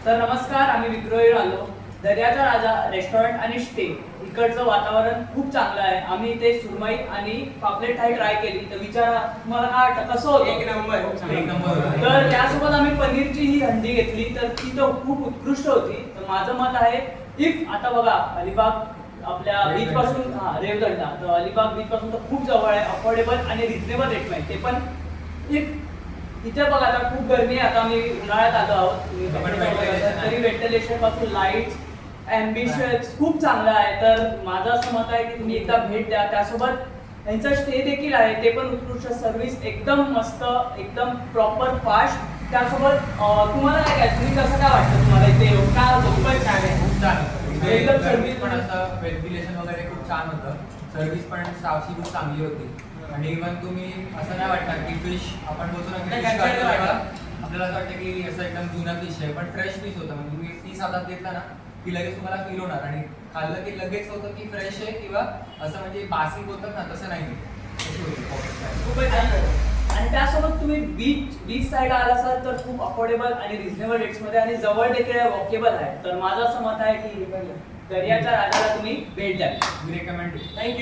तर नमस्कार, आम्ही विक्रोळीवर आलो. दर्याचा राजा रेस्टॉरंट आणि स्टे इकडचं वातावरण खूप चांगलं आहे. आम्ही इथे सुरमई आणि पापलेट थाळी ट्राय केली. तर विचारा तुम्हाला काय वाटतं, कसं होतं? एक नंबर. एक नंबर. तर त्यासोबत आम्ही पनीरची ही हंडी घेतली, तर ती तर खूप उत्कृष्ट होती. तर माझं मत आहे, इफ आता बघा अलिबाग आपल्या बीच पासून रेवदंडा, तर अलिबाग बीच पासून तर खूप जवळ आहे, अफोर्डेबल आणि रिझनेबल रेट मध्ये. ते पण इफ इथे बघा आता खूप गरमी आहे, आता आम्ही उन्हाळ्यात आलो आहोत. तरी व्हेंटिलेशन पासून लाईट्स ॲम्बिशन्स खूप चांगला आहे. तर माझं असं मत आहे की तुम्ही एकदा भेट द्या. त्यासोबत त्यांचा स्टे देखील आहे, ते पण उत्कृष्ट. सर्व्हिस एकदम मस्त, एकदम प्रॉपर फास्ट. त्यासोबत तुम्हाला काय तुम्ही कसं काय वाटतं, तुम्हाला इथे काय खूप छान आहे, खूप छान होतं. एकदम सर्व्हिस सर्व्हिस पण असं व्हेंटिलेशन वगैरे खूप छान होतं. सर्व्हिस पण स्टाफची खूप चांगली होती. आणि इव्हन तुम्ही असं नाही वाटणार की फिश आपण बोलतो ना की नाही, fish कंटाळा खातो तेव्हा वाटतं. आपल्याला असं वाटतं की असं एकदम जुना फिश आहे, पण फ्रेश फिश होतं. म्हणजे तुम्ही पीस हातात घेतला ना की लगेच तुम्हाला फील होणार, आणि खाल्लं की लगेच होतं की फ्रेश आहे, किंवा असं म्हणजे बासी होतं ना, तसं नाही. तशी होती. खूपच छान. आणि त्यासोबत तुम्ही बीच साईड आला असाल तर खूप अफोर्डेबल आणि रिझनेबल रेट्समध्ये आणि जवळ देखील वॉकेबल आहे. तर माझं असं मत आहे की दर्याच्या राजाला तुम्ही भेट द्या. मी रेकमेंड. थँक्यू.